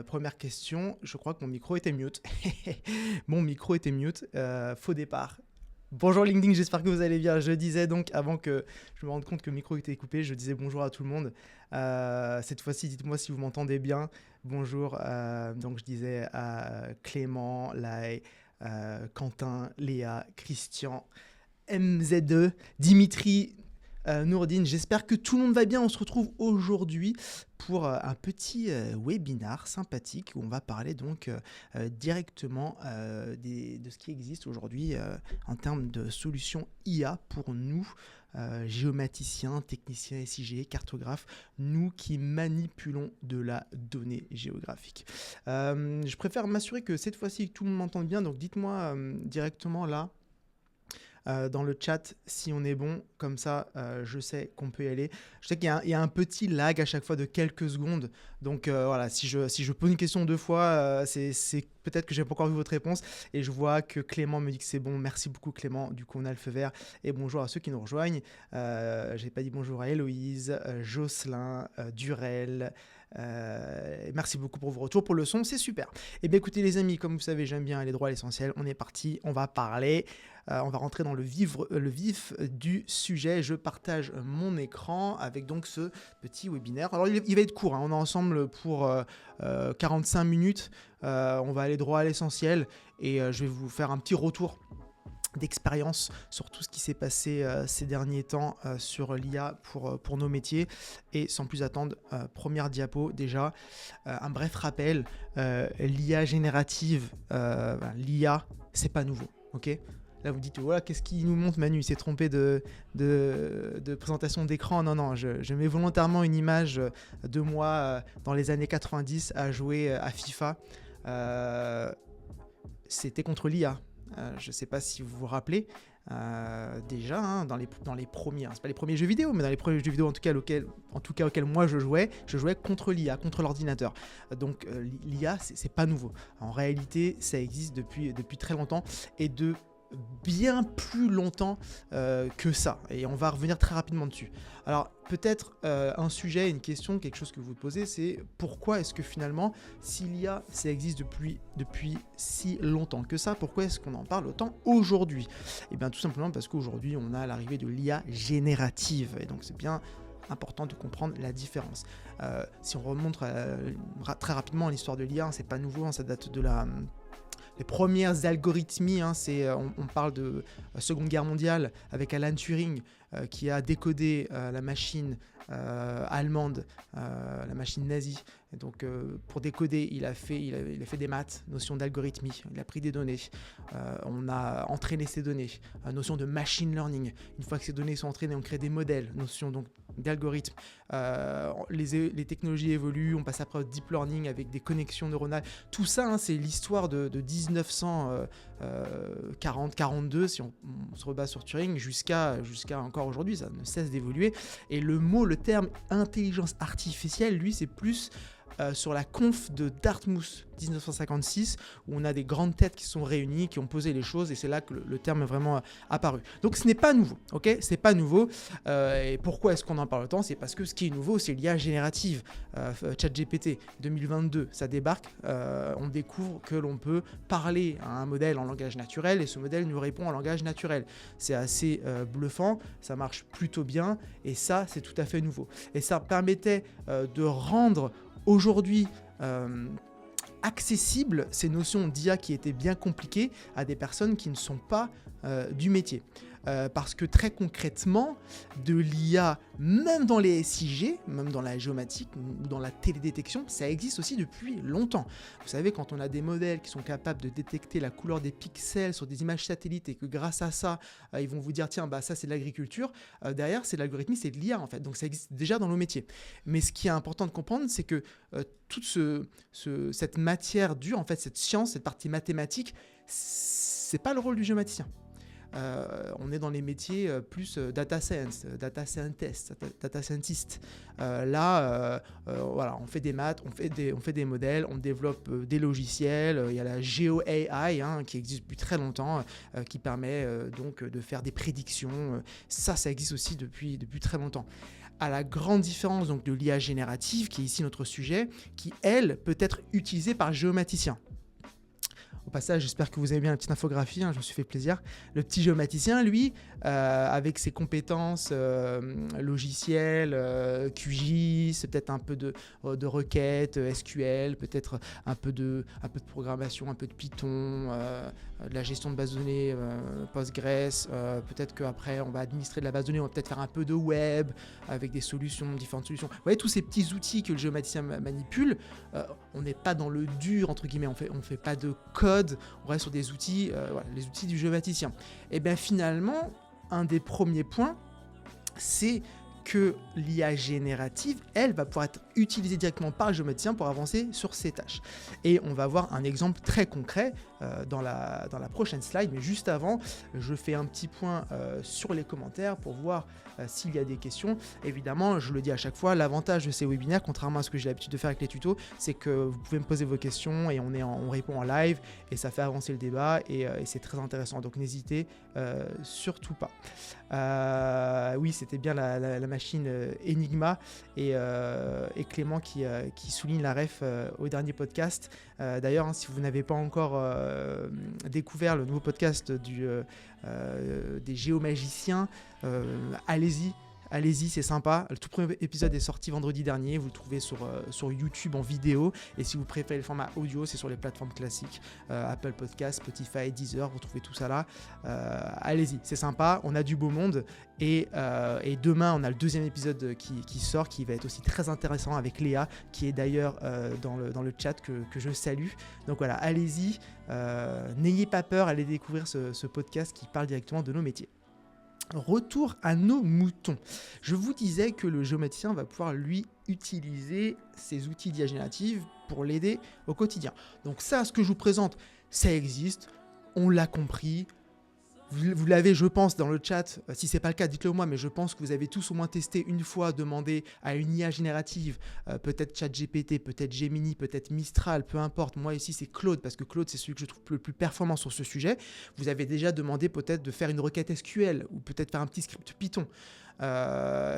Première question, je crois que mon micro était mute. Mon micro était mute, faux départ. Bonjour LinkedIn, j'espère que vous allez bien. Je disais donc, avant que je me rende compte que le micro était coupé, je disais bonjour à tout le monde. Cette fois-ci, dites-moi si vous m'entendez bien. Bonjour, donc je disais à Clément, Lai, Quentin, Léa, Christian, MZ2, Dimitri, Nourdine. J'espère que tout le monde va bien. On se retrouve aujourd'hui pour un petit webinar sympathique où on va parler donc directement de ce qui existe aujourd'hui en termes de solutions IA pour nous, géomaticiens, techniciens SIG, cartographes, nous qui manipulons de la donnée géographique. Je préfère m'assurer que cette fois-ci tout le monde m'entende bien, donc dites-moi directement là dans le chat si on est bon, comme ça je sais qu'on peut y aller. Je sais qu'il y a un petit lag à chaque fois de quelques secondes, donc voilà, si je pose une question deux fois, c'est peut-être que j'ai pas encore vu votre réponse, et je vois que Clément me dit que c'est bon. Merci beaucoup Clément, du coup on a le feu vert, et bonjour à ceux qui nous rejoignent. J'ai pas dit bonjour à Héloïse, Jocelyn, Durel. Merci beaucoup pour vos retours, pour le son, c'est super. Et bien écoutez les amis, comme vous savez, j'aime bien aller droit à l'essentiel. On est parti, on va parler, on va rentrer dans le vif du sujet. Je partage mon écran avec donc ce petit webinaire. Alors il va être court, hein. On est ensemble pour 45 minutes. On va aller droit à l'essentiel et je vais vous faire un petit retour d'expérience sur tout ce qui s'est passé ces derniers temps sur l'IA pour nos métiers. Et sans plus attendre, première diapo déjà, un bref rappel, l'IA générative, l'IA c'est pas nouveau, ok. Là vous dites, voilà, qu'est-ce qu'il nous montre Manu, il s'est trompé de présentation d'écran. Non, je mets volontairement une image de moi dans les années 90 à jouer à FIFA. C'était contre l'IA. Je ne sais pas si vous vous rappelez, déjà hein, dans les premiers, hein, c'est pas les premiers jeux vidéo, mais dans les premiers jeux vidéo en tout cas auxquels moi je jouais contre l'IA, contre l'ordinateur. Donc l'IA c'est pas nouveau. En réalité ça existe depuis très longtemps, et de bien plus longtemps que ça, et on va revenir très rapidement dessus. Alors peut-être un sujet, une question, quelque chose que vous posez, c'est pourquoi est-ce que finalement, si l'IA ça existe depuis si longtemps que ça, pourquoi est-ce qu'on en parle autant aujourd'hui? Et bien tout simplement parce qu'aujourd'hui on a l'arrivée de l'IA générative, et donc c'est bien important de comprendre la différence. Si on remonte très rapidement à l'histoire de l'IA, c'est pas nouveau, hein, ça date de les premières algorithmies, hein, on parle de Seconde Guerre mondiale avec Alan Turing qui a décodé la machine allemande, la machine nazie. Et donc pour décoder, il a fait des maths, notion d'algorithmie, il a pris des données, on a entraîné ces données, notion de machine learning. Une fois que ces données sont entraînées, on crée des modèles, notion donc d'algorithme. Les technologies évoluent, on passe après au deep learning avec des connexions neuronales. Tout ça, hein, c'est l'histoire de 1940-42, si on se rebase sur Turing, jusqu'à encore aujourd'hui, ça ne cesse d'évoluer. Et le terme intelligence artificielle, lui, c'est plus sur la conf de Dartmouth 1956, où on a des grandes têtes qui sont réunies, qui ont posé les choses, et c'est là que le terme est vraiment apparu. Donc ce n'est pas nouveau, ok, c'est pas nouveau. Et pourquoi est-ce qu'on en parle autant? C'est parce que ce qui est nouveau, c'est l'IA générative. ChatGPT 2022, ça débarque, on découvre que l'on peut parler à un modèle en langage naturel, et ce modèle nous répond en langage naturel. C'est assez bluffant, ça marche plutôt bien, et ça, c'est tout à fait nouveau. Et ça permettait de rendre aujourd'hui accessibles ces notions d'IA qui étaient bien compliquées à des personnes qui ne sont pas du métier. Parce que très concrètement, de l'IA, même dans les SIG, même dans la géomatique ou dans la télédétection, ça existe aussi depuis longtemps. Vous savez, quand on a des modèles qui sont capables de détecter la couleur des pixels sur des images satellites, et que grâce à ça, ils vont vous dire, tiens, bah, ça c'est de l'agriculture, derrière c'est de l'algorithmie, c'est de l'IA en fait. Donc ça existe déjà dans nos métiers. Mais ce qui est important de comprendre, c'est que toute cette matière dure, en fait, cette science, cette partie mathématique, c'est pas le rôle du géomaticien. On est dans les métiers plus data science, data scientist, data scientist. Voilà, on fait des maths, on fait des modèles, on développe des logiciels. Il y a la Geo AI qui existe depuis très longtemps, qui permet donc de faire des prédictions. Ça existe aussi depuis très longtemps. à la grande différence donc, de l'IA générative, qui est ici notre sujet, qui, elle, peut être utilisée par géomaticien. Au passage, j'espère que vous avez bien la petite infographie, je me suis fait plaisir. Le petit géomaticien, lui, avec ses compétences logicielles, QGIS, peut-être un peu de requêtes, SQL, peut-être un peu de programmation, un peu de Python, de la gestion de base de données, Postgres, peut-être qu'après on va administrer de la base de données, on va peut-être faire un peu de web avec des solutions, différentes solutions. Vous voyez tous ces petits outils que le géomaticien manipule, on n'est pas dans le dur, entre guillemets, on fait pas de code, on reste sur des outils, les outils du géomaticien. Et bien finalement, un des premiers points, c'est que l'IA générative, elle, va pouvoir être utilisée directement par le géomaticien pour avancer sur ses tâches. Et on va voir un exemple très concret dans la prochaine slide, mais juste avant, je fais un petit point sur les commentaires pour voir s'il y a des questions. Évidemment, je le dis à chaque fois, l'avantage de ces webinaires, contrairement à ce que j'ai l'habitude de faire avec les tutos, c'est que vous pouvez me poser vos questions et on répond en live et ça fait avancer le débat et c'est très intéressant. Donc n'hésitez surtout pas. Oui, c'était bien la machine Enigma et Clément qui souligne la ref au dernier podcast. D'ailleurs, si vous n'avez pas encore découvert le nouveau podcast des géomagiciens, allez-y, c'est sympa. Le tout premier épisode est sorti vendredi dernier. Vous le trouvez sur YouTube en vidéo. Et si vous préférez le format audio, c'est sur les plateformes classiques. Apple Podcast, Spotify, Deezer, vous trouvez tout ça là. Allez-y, c'est sympa. On a du beau monde. Et demain, on a le deuxième épisode qui sort, qui va être aussi très intéressant avec Léa, qui est d'ailleurs dans le chat que je salue. Donc voilà, allez-y. N'ayez pas peur, allez découvrir ce podcast qui parle directement de nos métiers. Retour à nos moutons. Je vous disais que le géomaticien va pouvoir lui utiliser ces outils d'IA générative pour l'aider au quotidien. Donc ça, ce que je vous présente, ça existe, on l'a compris. Vous l'avez, je pense, dans le chat. Si ce n'est pas le cas, dites-le moi, mais je pense que vous avez tous au moins testé une fois, demandé à une IA générative, peut-être ChatGPT, peut-être Gemini, peut-être Mistral, peu importe. Moi ici, c'est Claude, parce que Claude, c'est celui que je trouve le plus performant sur ce sujet. Vous avez déjà demandé peut-être de faire une requête SQL ou peut-être faire un petit script Python.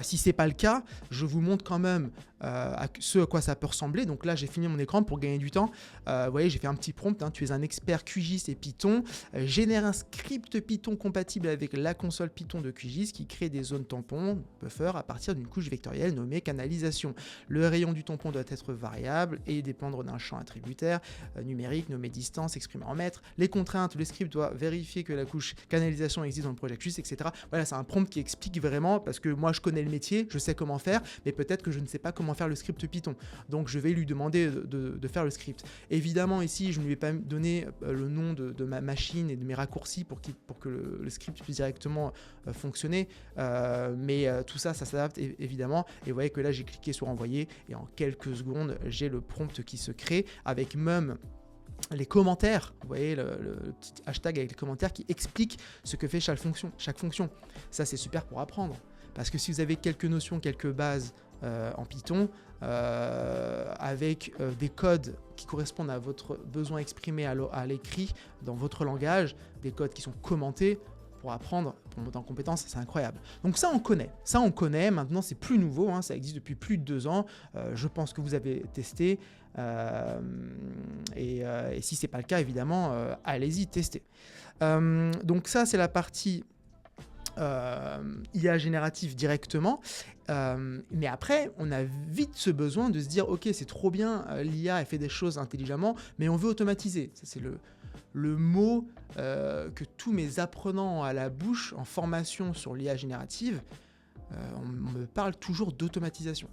Si ce n'est pas le cas, je vous montre quand même à quoi ça peut ressembler. Donc là, j'ai fini mon écran pour gagner du temps. Vous voyez, j'ai fait un petit prompt. Tu es un expert QGIS et Python. Génère un script Python compatible avec la console Python de QGIS qui crée des zones tampons, buffer, à partir d'une couche vectorielle nommée canalisation. Le rayon du tampon doit être variable et dépendre d'un champ attributaire numérique nommé distance exprimé en mètres. Les contraintes, le script doit vérifier que la couche canalisation existe dans le projet QGIS, etc. Voilà, c'est un prompt qui explique vraiment, parce que moi je connais le métier, je sais comment faire, mais peut-être que je ne sais pas comment faire le script Python. Donc je vais lui demander de faire le script. Évidemment ici je ne lui ai pas donné le nom de ma machine et de mes raccourcis pour que le script puisse directement fonctionner, mais tout ça s'adapte évidemment. Et vous voyez que là j'ai cliqué sur envoyer et en quelques secondes j'ai le prompt qui se crée avec même les commentaires, vous voyez le petit hashtag avec les commentaires qui explique ce que fait chaque fonction. Ça c'est super pour apprendre. Parce que si vous avez quelques notions, quelques bases en Python, avec des codes qui correspondent à votre besoin exprimé à l'écrit dans votre langage, des codes qui sont commentés, pour apprendre, pour monter en compétence, c'est incroyable. Donc ça on connaît, maintenant c'est plus nouveau, ça existe depuis plus de 2 ans, je pense que vous avez testé, et si c'est pas le cas évidemment, allez-y, testez. Donc ça c'est la partie IA générative directement, mais après on a vite ce besoin de se dire ok c'est trop bien, l'IA elle fait des choses intelligemment, mais on veut automatiser. Ça c'est le mot que tous mes apprenants ont à la bouche en formation sur l'IA générative. On me parle toujours d'automatisation.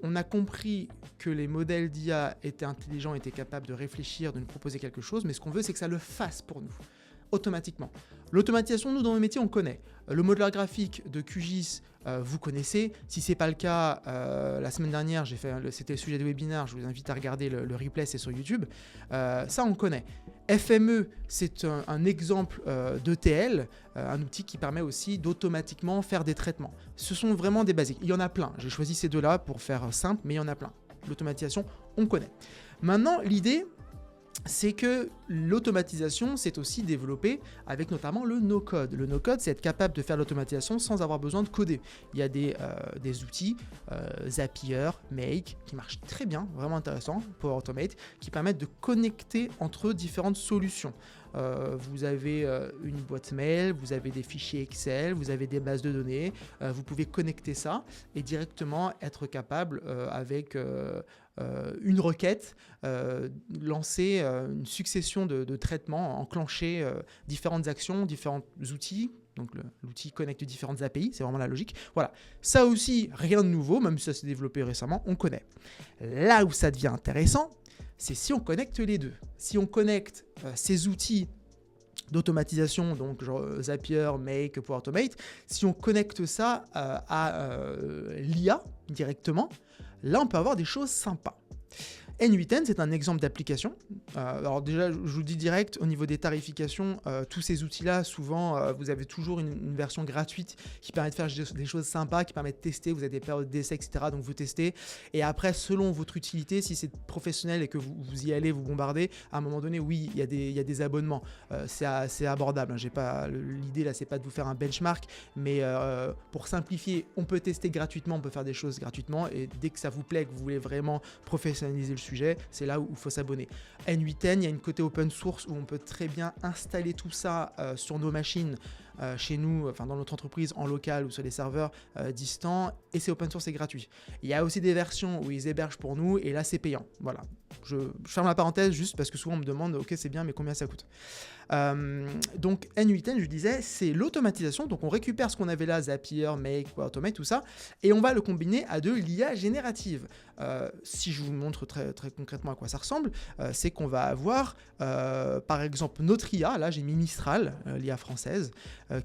On a compris que les modèles d'IA étaient intelligents, étaient capables de réfléchir, de nous proposer quelque chose, mais ce qu'on veut c'est que ça le fasse pour nous automatiquement. L'automatisation, nous, dans nos métiers, on connaît. Le modeleur graphique de QGIS, vous connaissez. Si ce n'est pas le cas, la semaine dernière, c'était le sujet de webinaire, je vous invite à regarder le replay, c'est sur YouTube. Ça, on connaît. FME, c'est un exemple d'ETL, un outil qui permet aussi d'automatiquement faire des traitements. Ce sont vraiment des basiques. Il y en a plein. J'ai choisi ces deux-là pour faire simple, mais il y en a plein. L'automatisation, on connaît. Maintenant, l'idée, c'est que l'automatisation s'est aussi développée avec notamment le no-code. Le no-code, c'est être capable de faire l'automatisation sans avoir besoin de coder. Il y a des outils, Zapier, Make, qui marchent très bien, vraiment intéressants, Power Automate, qui permettent de connecter entre différentes solutions. Vous avez une boîte mail, vous avez des fichiers Excel, vous avez des bases de données, vous pouvez connecter ça et directement être capable avec une requête, lancer une succession de traitements, enclencher différentes actions, différents outils. Donc l'outil connecte différentes API, c'est vraiment la logique. Voilà, ça aussi, rien de nouveau, même si ça s'est développé récemment, on connaît. Là où ça devient intéressant, c'est si on connecte les deux. Si on connecte ces outils d'automatisation, donc genre Zapier, Make, Power Automate, si on connecte ça à l'IA directement, là on peut avoir des choses sympas. N8N, c'est un exemple d'application. Alors déjà, je vous dis direct, au niveau des tarifications, tous ces outils-là, souvent, vous avez toujours une version gratuite qui permet de faire des choses sympas, qui permet de tester, vous avez des périodes d'essai, etc. Donc vous testez. Et après, selon votre utilité, si c'est professionnel et que vous y allez, vous bombardez, à un moment donné, oui, il y a des abonnements. C'est abordable. L'idée là, c'est pas de vous faire un benchmark, mais pour simplifier, on peut tester gratuitement, on peut faire des choses gratuitement. Et dès que ça vous plaît, que vous voulez vraiment professionnaliser le sujet, c'est là où il faut s'abonner. N8N, il y a une côté open source où on peut très bien installer tout ça sur nos machines, chez nous, enfin dans notre entreprise, en local ou sur des serveurs distants, et c'est open source et gratuit. Il y a aussi des versions où ils hébergent pour nous, et là c'est payant. Voilà. Je ferme la parenthèse juste parce que souvent on me demande, ok c'est bien, mais combien ça coûte ? Donc N8N, je disais, c'est l'automatisation. Donc on récupère ce qu'on avait là, Zapier, Make, Power Automate, tout ça, et on va le combiner à de l'IA générative. Si je vous montre très, très concrètement à quoi ça ressemble, c'est qu'on va avoir par exemple notre IA, là j'ai mis Mistral, l'IA française,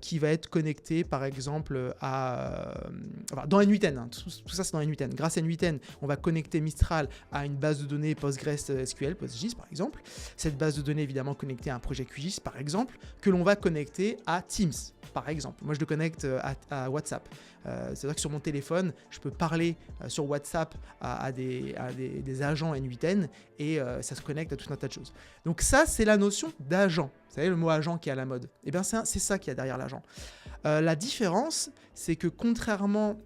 qui va être connectée par exemple dans N8N, hein, tout ça c'est dans N8N. Grâce à N8N, on va connecter Mistral à une base de données PostgreSQL, PostGIS par exemple. Cette base de données évidemment connectée à un projet QGIS par exemple, que l'on va connecter à Teams par exemple. Moi je le connecte à WhatsApp. C'est-à-dire que sur mon téléphone, je peux parler sur WhatsApp à des agents N8N et ça se connecte à tout un tas de choses. Donc ça, c'est la notion d'agent. Vous savez, le mot agent qui est à la mode. Eh bien, c'est ça qu'il y a derrière l'agent. La différence, c'est que contrairement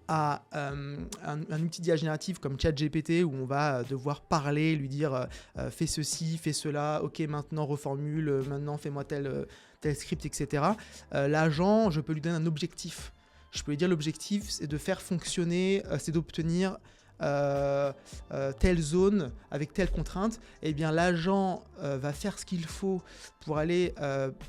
à un outil d'IA générative comme ChatGPT où on va devoir parler, lui dire fais ceci, fais cela, ok maintenant reformule, maintenant fais-moi tel script, etc. L'agent, je peux lui donner un objectif. Je peux lui dire l'objectif, c'est de faire fonctionner, c'est d'obtenir telle zone avec telle contrainte. Et bien l'agent va faire ce qu'il faut pour aller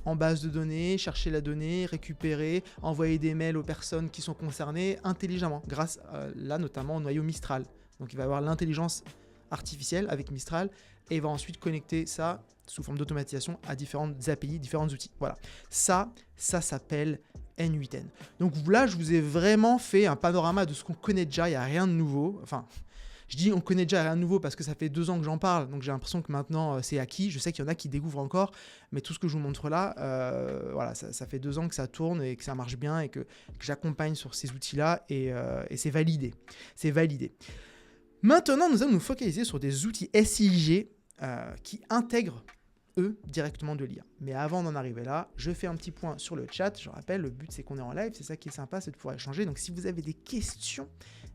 en base de données, chercher la donnée, récupérer, envoyer des mails aux personnes qui sont concernées intelligemment, grâce là notamment au noyau Mistral. Donc il va avoir l'intelligence artificielle avec Mistral et il va ensuite connecter ça sous forme d'automatisation à différentes API, différents outils. Voilà, ça s'appelle N8N. Donc là, je vous ai vraiment fait un panorama de ce qu'on connaît déjà, il n'y a rien de nouveau. Enfin, je dis on connaît déjà rien de nouveau parce que ça fait 2 ans que j'en parle, donc j'ai l'impression que maintenant c'est acquis. Je sais qu'il y en a qui découvrent encore, mais tout ce que je vous montre là, voilà, ça fait 2 ans que ça tourne et que ça marche bien et que j'accompagne sur ces outils-là et c'est validé. C'est validé. Maintenant, nous allons nous focaliser sur des outils SIG qui intègrent eux directement de l'IA. Mais avant d'en arriver là, je fais un petit point sur le chat. Je rappelle, le but c'est qu'on est en live, c'est ça qui est sympa, c'est de pouvoir échanger. Donc si vous avez des questions,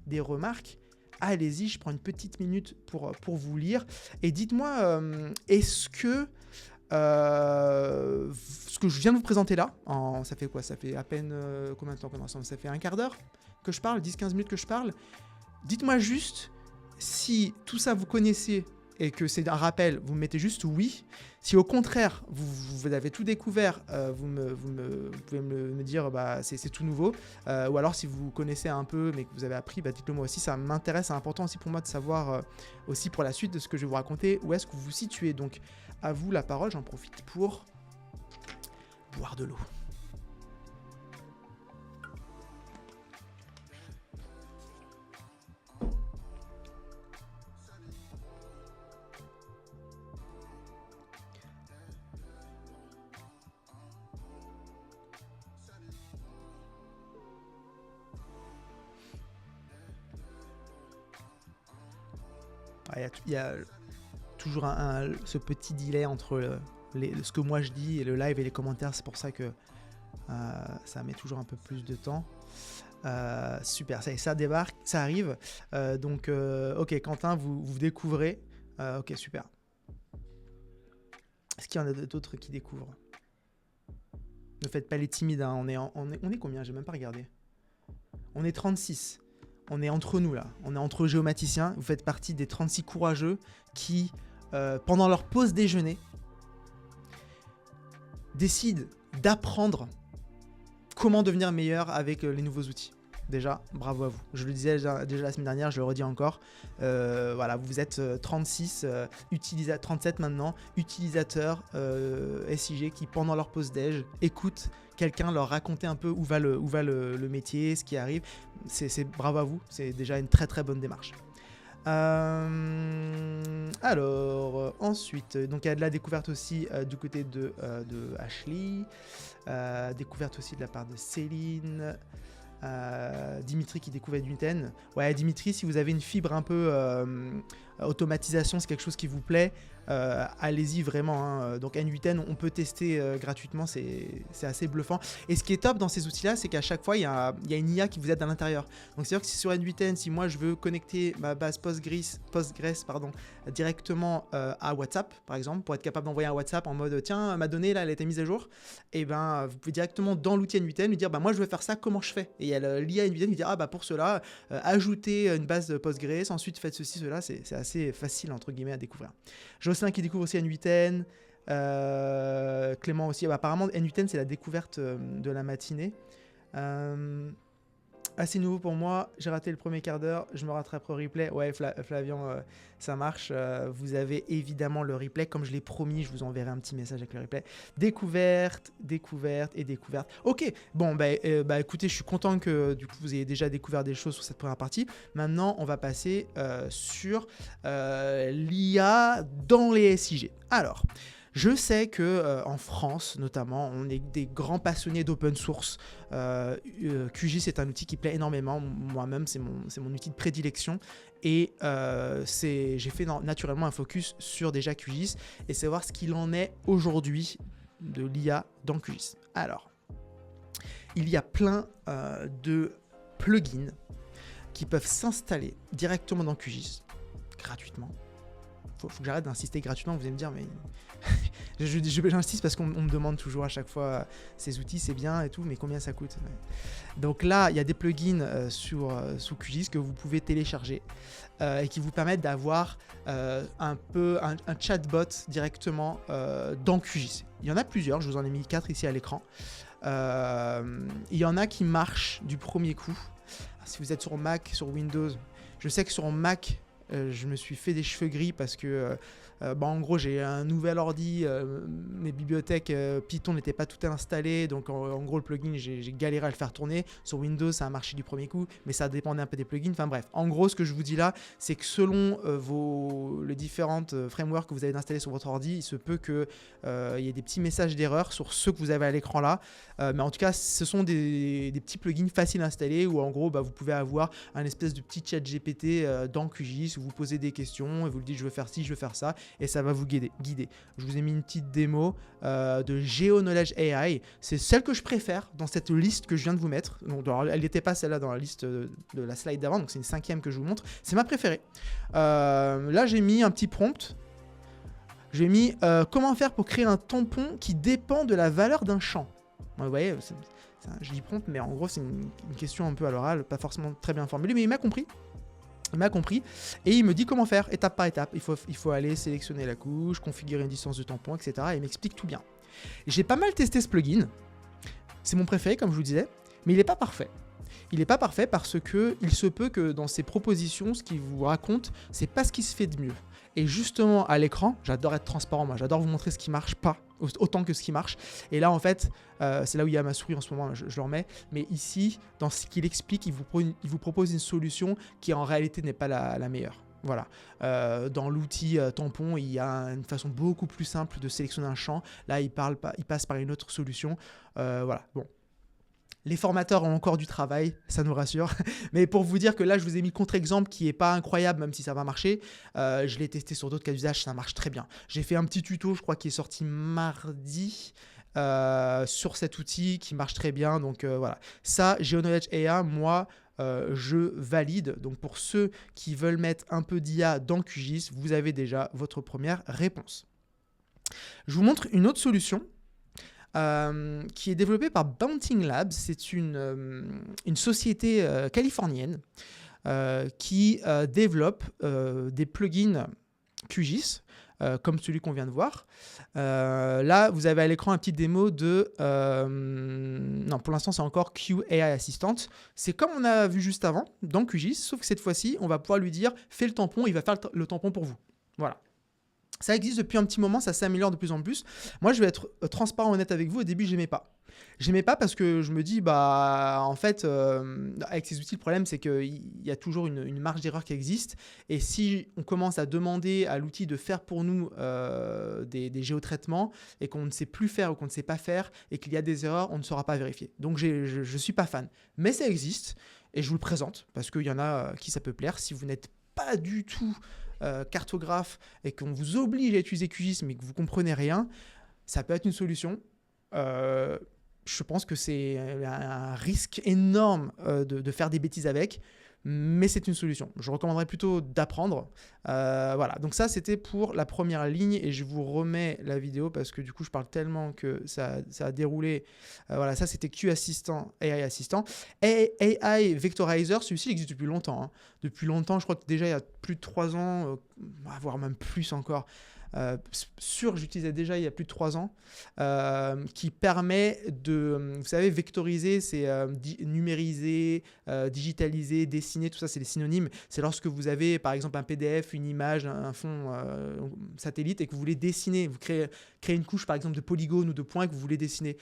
des remarques, allez-y, je prends une petite minute pour vous lire. Et dites-moi, est-ce que ce que je viens de vous présenter là, ça fait quoi ? Ça fait à peine combien de temps qu'on est ensemble ? Ça fait un quart d'heure que je parle, 10-15 minutes que je parle. Dites-moi juste si tout ça vous connaissiez et que c'est un rappel, vous me mettez juste oui. Si au contraire, vous avez tout découvert, vous pouvez me dire c'est tout nouveau. Ou alors si vous connaissez un peu mais que vous avez appris, dites-le moi aussi. Ça m'intéresse, c'est important aussi pour moi de savoir aussi pour la suite de ce que je vais vous raconter, où est-ce que vous vous situez. Donc à vous la parole, j'en profite pour boire de l'eau. Il y a toujours ce petit delay entre ce que moi je dis et le live et les commentaires. C'est pour ça que ça met toujours un peu plus de temps. Super, ça débarque, ça arrive. Donc, ok, Quentin, vous découvrez. Ok, super. Est-ce qu'il y en a d'autres qui découvrent? Ne faites pas les timides, hein. On est combien? J'ai même pas regardé. On est 36. On est entre nous là. On est entre géomaticiens. Vous faites partie des 36 courageux qui, pendant leur pause déjeuner, décident d'apprendre comment devenir meilleur avec les nouveaux outils. Déjà, bravo à vous. Je le disais déjà la semaine dernière, je le redis encore. Voilà, vous êtes 36, 37 maintenant, utilisateurs SIG qui, pendant leur pause déj, écoutent quelqu'un leur raconter un peu où va le métier, ce qui arrive. C'est bravo à vous, c'est déjà une très très bonne démarche. Alors, ensuite, donc il y a de la découverte aussi du côté de Ashley, découverte aussi de la part de Céline. Dimitri qui découvre N8N. Ouais, Dimitri, si vous avez une fibre un peu automatisation, c'est quelque chose qui vous plaît, allez-y vraiment, hein. Donc N8N, on peut tester gratuitement, c'est assez bluffant. Et ce qui est top dans ces outils-là, c'est qu'à chaque fois, il y a une IA qui vous aide à l'intérieur. Donc c'est-à-dire que si sur N8N, si moi je veux connecter ma base Postgres directement à WhatsApp, par exemple, pour être capable d'envoyer un WhatsApp en mode tiens, ma donnée là, elle a été mise à jour, et ben vous pouvez directement dans l'outil N8N lui dire bah moi je veux faire ça, comment je fais? Et l'IA N8N lui dit ah bah pour cela, ajoutez une base de Postgres, ensuite faites ceci, cela, c'est assez facile entre guillemets à découvrir. Jocelyn qui découvre aussi N8N, Clément aussi. Bah, apparemment N8N c'est la découverte de la matinée. Assez nouveau pour moi, j'ai raté le premier quart d'heure, je me rattrape au replay. Ouais, Flavian, ça marche. Vous avez évidemment le replay, comme je l'ai promis, je vous enverrai un petit message avec le replay. Découverte. Ok, bon, bah écoutez, je suis content que du coup vous ayez déjà découvert des choses sur cette première partie. Maintenant, on va passer sur l'IA dans les SIG. Alors, je sais que en France, notamment, on est des grands passionnés d'open source. QGIS c'est un outil qui plaît énormément. Moi-même, c'est mon outil de prédilection. Et j'ai fait naturellement un focus sur déjà QGIS et savoir ce qu'il en est aujourd'hui de l'IA dans QGIS. Alors, il y a plein de plugins qui peuvent s'installer directement dans QGIS gratuitement. Faut que j'arrête d'insister gratuitement, vous allez me dire, mais j'insiste parce qu'on me demande toujours à chaque fois ces outils, c'est bien et tout, mais combien ça coûte? Donc là, il y a des plugins sous QGIS que vous pouvez télécharger et qui vous permettent d'avoir un chatbot directement dans QGIS. Il y en a plusieurs, je vous en ai mis 4 ici à l'écran. Il y en a qui marchent du premier coup. Alors, si vous êtes sur Mac, sur Windows, je sais que sur Mac, je me suis fait des cheveux gris parce que en gros j'ai un nouvel ordi, mes bibliothèques Python n'étaient pas toutes installées, donc en gros le plugin j'ai galéré à le faire tourner. Sur Windows ça a marché du premier coup, mais ça dépendait un peu des plugins. Enfin bref, en gros ce que je vous dis là, c'est que selon les différentes frameworks que vous avez installés sur votre ordi, il se peut qu'il y ait des petits messages d'erreur sur ceux que vous avez à l'écran là, mais en tout cas ce sont des petits plugins faciles à installer où en gros vous pouvez avoir un espèce de petit chat GPT dans QGIS où vous posez des questions et vous le dites je veux faire ci, je veux faire ça, et ça va vous guider. Je vous ai mis une petite démo de GeoKnowledge AI. C'est celle que je préfère dans cette liste que je viens de vous mettre. Donc, elle n'était pas celle-là dans la liste de la slide d'avant, donc c'est une 5e que je vous montre. C'est ma préférée. Là, j'ai mis un petit prompt. J'ai mis comment faire pour créer un tampon qui dépend de la valeur d'un champ. Vous voyez, c'est un joli prompt, mais en gros, c'est une question un peu à l'oral, pas forcément très bien formulée, mais il m'a compris. Et il me dit comment faire étape par étape. Il faut aller sélectionner la couche, configurer une distance de tampon, etc. Et il m'explique tout bien. J'ai pas mal testé ce plugin. C'est mon préféré, comme je vous disais, mais il n'est pas parfait. Il n'est pas parfait parce que il se peut que dans ses propositions, ce qu'il vous raconte, c'est pas ce qui se fait de mieux. Et justement, à l'écran, j'adore être transparent, moi, j'adore vous montrer ce qui marche pas, autant que ce qui marche. Et là, en fait, c'est là où il y a ma souris en ce moment, je le remets. Mais ici, dans ce qu'il explique, il vous propose une solution qui en réalité n'est pas la meilleure. Voilà. Dans l'outil tampon, il y a une façon beaucoup plus simple de sélectionner un champ. Là, il passe par une autre solution. Voilà. Bon. Les formateurs ont encore du travail, ça nous rassure. Mais pour vous dire que là, je vous ai mis le contre-exemple qui n'est pas incroyable, même si ça va marcher. Je l'ai testé sur d'autres cas d'usage, ça marche très bien. J'ai fait un petit tuto, je crois, qui est sorti mardi sur cet outil qui marche très bien. Donc voilà. Ça, GeoKnowledge AI, moi, je valide. Donc pour ceux qui veulent mettre un peu d'IA dans QGIS, vous avez déjà votre première réponse. Je vous montre une autre solution. Qui est développée par Bouncing Labs. C'est une société californienne qui développe des plugins QGIS, comme celui qu'on vient de voir. Là, vous avez à l'écran un petit démo de... non, pour l'instant, c'est encore QAI Assistant. C'est comme on a vu juste avant dans QGIS, sauf que cette fois-ci, on va pouvoir lui dire « Fais le tampon », il va faire le tampon pour vous. Voilà. Ça existe depuis un petit moment, ça s'améliore de plus en plus. Moi, je vais être transparent, honnête avec vous. Au début, j'aimais pas. J'aimais pas parce que je me dis, en fait, avec ces outils, le problème, c'est qu'il y a toujours une marge d'erreur qui existe. Et si on commence à demander à l'outil de faire pour nous des géotraitements et qu'on ne sait plus faire ou qu'on ne sait pas faire et qu'il y a des erreurs, on ne saura pas vérifier. Donc, je ne suis pas fan. Mais ça existe et je vous le présente parce qu'il y en a qui ça peut plaire. Si vous n'êtes pas du tout cartographe et qu'on vous oblige à utiliser QGIS mais que vous comprenez rien, ça peut être une solution. Je pense que c'est un risque énorme de faire des bêtises avec, mais c'est une solution. Je recommanderais plutôt d'apprendre. Voilà, donc ça c'était pour la première ligne et je vous remets la vidéo parce que du coup je parle tellement que ça a déroulé. Voilà, ça c'était Q Assistant, AI Assistant. AI Vectorizer, celui-ci il existe depuis longtemps. Hein. Depuis longtemps, je crois que déjà il y a plus de 3 ans, voire même plus encore. J'utilisais déjà il y a plus de 3 ans, qui permet de, vous savez, vectoriser, c'est numériser, digitaliser, dessiner, tout ça c'est des synonymes. C'est lorsque vous avez par exemple un PDF, une image, un fond satellite et que vous voulez dessiner, vous créez une couche par exemple de polygones ou de points que vous voulez dessiner.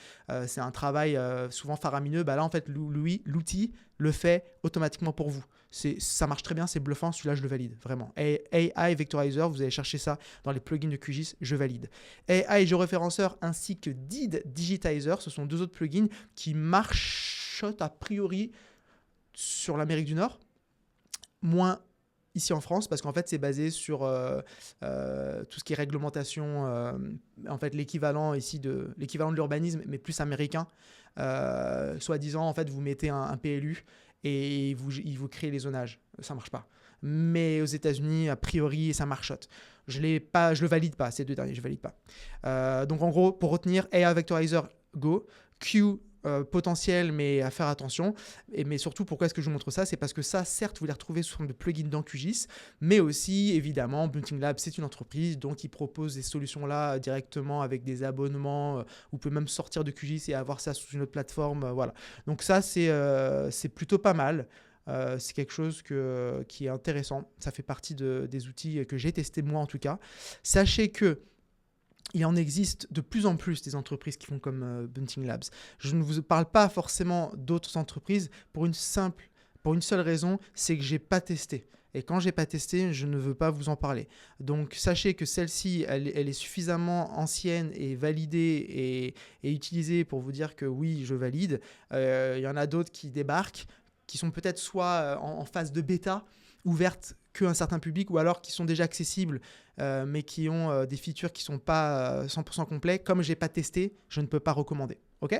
C'est un travail souvent faramineux. Là en fait l'outil le fait automatiquement pour vous. Ça marche très bien, c'est bluffant, celui-là je le valide, vraiment. AI Vectorizer, vous allez chercher ça dans les plugins de QGIS, je valide. AI Géoréférenceur ainsi que DID Digitizer, ce sont 2 autres plugins qui marchent a priori sur l'Amérique du Nord, moins ici en France, parce qu'en fait c'est basé sur tout ce qui est réglementation, en fait l'équivalent ici de l'urbanisme, mais plus américain. Soi-disant, en fait, vous mettez un PLU et il vous crée les zonages. Ça marche pas. Mais aux États-Unis, a priori, ça marchote. Je le valide pas, ces 2 derniers, je valide pas. Donc en gros, pour retenir, AI Vectorizer, go. Q, potentiel, mais à faire attention. Mais surtout, pourquoi est-ce que je vous montre ça? C'est parce que ça, certes, vous les retrouvez sous forme de plugins dans QGIS, mais aussi, évidemment, Bouncing Labs, c'est une entreprise, donc ils proposent ces solutions-là directement avec des abonnements. Vous pouvez même sortir de QGIS et avoir ça sous une autre plateforme. Voilà. Donc ça, c'est plutôt pas mal. C'est quelque chose qui est intéressant. Ça fait partie des outils que j'ai testés moi en tout cas. Sachez que il en existe de plus en plus des entreprises qui font comme Bouncing Labs. Je ne vous parle pas forcément d'autres entreprises pour une seule raison, c'est que je n'ai pas testé. Et quand je n'ai pas testé, je ne veux pas vous en parler. Donc sachez que celle-ci, elle est suffisamment ancienne et validée et utilisée pour vous dire que oui, je valide. Il y en a d'autres qui débarquent, qui sont peut-être soit en phase de bêta, ouverte qu'à un certain public, ou alors qui sont déjà accessibles, mais qui ont des features qui ne sont pas 100% complets. Comme je n'ai pas testé, je ne peux pas recommander. Ok.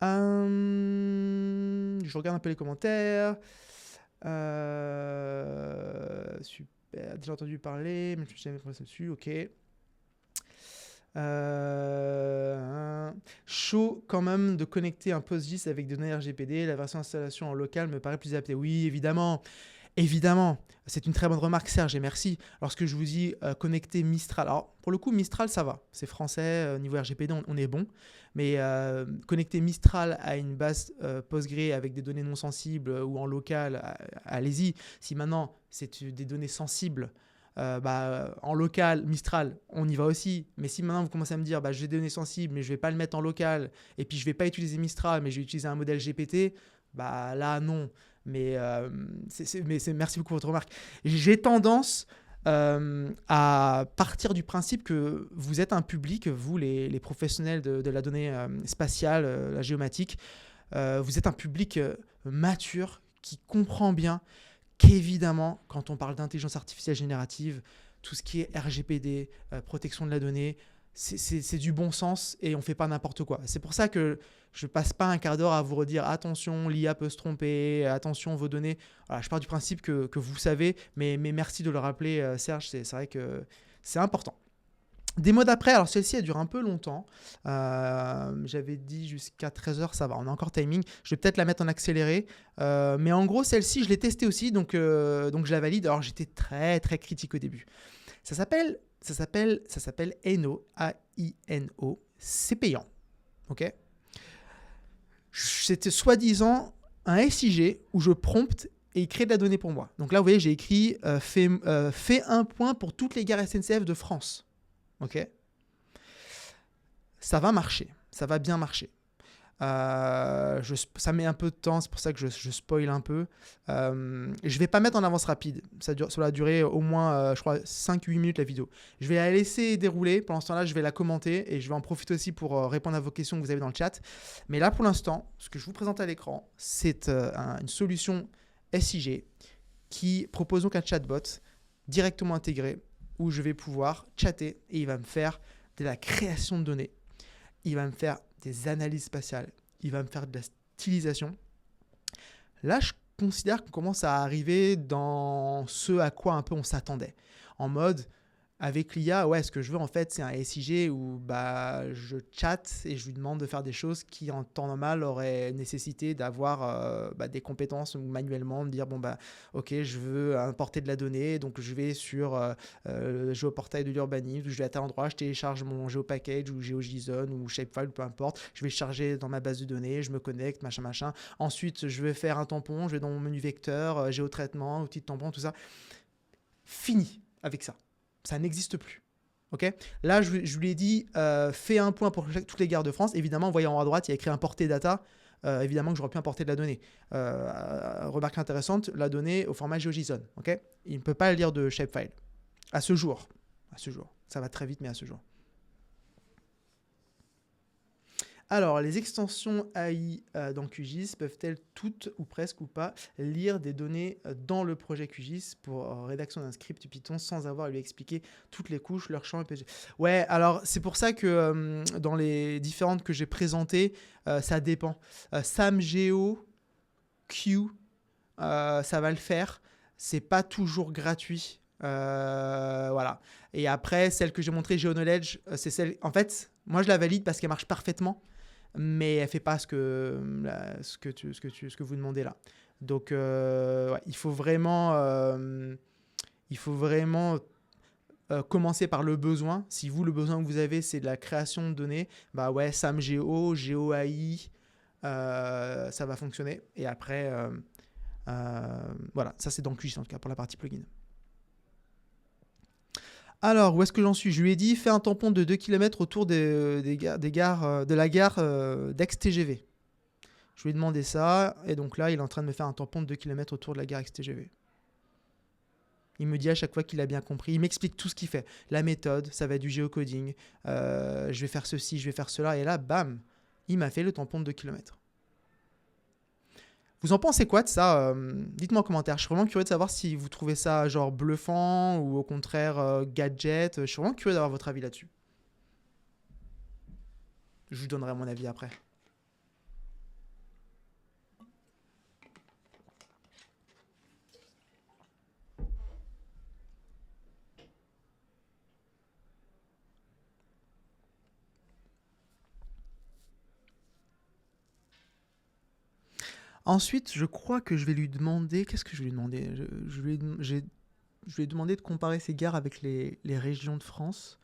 Je regarde un peu les commentaires. Super, déjà entendu parler, mais je ne suis jamais progressé dessus. Ok. Chaud quand même de connecter un PostGIS avec des données RGPD. La version installation en local me paraît plus adaptée. Oui, évidemment. Évidemment, c'est une très bonne remarque, Serge, et merci. Lorsque je vous dis connecter Mistral, alors pour le coup, Mistral, ça va. C'est français, niveau RGPD, on est bon. Mais connecter Mistral à une base Postgre avec des données non sensibles ou en local, allez-y. Si maintenant, c'est des données sensibles, en local, Mistral, on y va aussi. Mais si maintenant, vous commencez à me dire, j'ai des données sensibles, mais je ne vais pas le mettre en local, et puis je ne vais pas utiliser Mistral, mais je vais utiliser un modèle GPT, là, non. Mais merci beaucoup pour votre remarque. J'ai tendance à partir du principe que vous êtes un public, vous les professionnels de la donnée spatiale, la géomatique, vous êtes un public mature qui comprend bien qu'évidemment, quand on parle d'intelligence artificielle générative, tout ce qui est RGPD, protection de la donnée, c'est du bon sens et on ne fait pas n'importe quoi. C'est pour ça que je ne passe pas un quart d'heure à vous redire attention, l'IA peut se tromper, attention, vos données. Voilà, je pars du principe que vous savez, mais merci de le rappeler, Serge, c'est vrai que c'est important. Des mots d'après, alors celle-ci elle dure un peu longtemps. J'avais dit jusqu'à 13h, ça va, on a encore timing. Je vais peut-être la mettre en accéléré. Mais en gros, celle-ci, je l'ai testée aussi, donc je la valide. Alors j'étais très très critique au début. Ça s'appelle Aino, A-I-N-O. C'est payant. Ok. C'était soi-disant un SIG où je prompte et il crée de la donnée pour moi. Donc là, vous voyez, j'ai écrit fais un point pour toutes les gares SNCF de France. Ok, ça va marcher, ça va bien marcher. Ça met un peu de temps, c'est pour ça que je spoil un peu. Je vais pas mettre en avance rapide, ça va durer au moins, je crois, 5-8 minutes la vidéo. Je vais la laisser dérouler, pendant ce temps-là, je vais la commenter et je vais en profiter aussi pour répondre à vos questions que vous avez dans le chat. Mais là, pour l'instant, ce que je vous présente à l'écran, c'est une solution SIG qui propose donc un chatbot directement intégré où je vais pouvoir chatter et il va me faire de la création de données. Il va me faire des analyses spatiales. Il va me faire de la stylisation. Là, je considère qu'on commence à arriver dans ce à quoi un peu on s'attendait. En mode, avec l'IA, ouais, ce que je veux en fait, c'est un SIG où je chatte et je lui demande de faire des choses qui en temps normal auraient nécessité d'avoir des compétences ou manuellement me dire ok, je veux importer de la donnée, donc je vais sur le géoportail de l'urbanisme, je vais à tel endroit, je télécharge mon géopackage ou GeoJSON ou Shapefile, peu importe, je vais le charger dans ma base de données, je me connecte, machin. Ensuite, je vais faire un tampon, je vais dans mon menu vecteur, géotraitement, outil de tampon, tout ça. Fini avec ça. Ça n'existe plus. Okay, là, je lui ai dit, fais un point pour toutes les gares de France. Évidemment, voyant en haut à droite, il y a écrit importer data. Évidemment que j'aurais pu importer de la donnée. Remarque intéressante, la donnée au format GeoJSON. Okay, il ne peut pas lire de shapefile. À ce jour. Ça va très vite, mais à ce jour. Alors, les extensions AI dans QGIS peuvent-elles toutes ou presque ou pas lire des données dans le projet QGIS pour rédaction d'un script Python sans avoir à lui expliquer toutes les couches, leurs champs et PG. Ouais, alors c'est pour ça que dans les différentes que j'ai présentées, ça dépend. SamGeo, Q, ça va le faire. C'est pas toujours gratuit. Voilà. Et après, celle que j'ai montrée, GeoKnowledge, c'est celle. En fait, moi je la valide parce qu'elle marche parfaitement, mais elle fait pas ce que vous demandez là. Donc, ouais, il faut vraiment commencer par le besoin. Si vous, le besoin que vous avez, c'est de la création de données, bah ouais, SamGeo, GeoAI, ça va fonctionner. Et après, voilà, ça c'est dans QGIS en tout cas pour la partie plugin. Alors, où est-ce que j'en suis? Je lui ai dit, fais un tampon de 2 km autour de la gare d'Aix-TGV. Je lui ai demandé ça, et donc là, il est en train de me faire un tampon de 2 km autour de la gare Aix-TGV. Il me dit à chaque fois qu'il a bien compris. Il m'explique tout ce qu'il fait. La méthode, ça va être du géocoding. Je vais faire ceci, je vais faire cela. Et là, bam, il m'a fait le tampon de 2 km. Vous en pensez quoi de ça? Dites-moi en commentaire. Je suis vraiment curieux de savoir si vous trouvez ça genre bluffant ou au contraire gadget. Je suis vraiment curieux d'avoir votre avis là-dessus. Je vous donnerai mon avis après. Ensuite, je crois que je vais lui demander... Qu'est-ce que je vais lui demander? Je lui ai demandé de comparer ces gares avec les régions de France.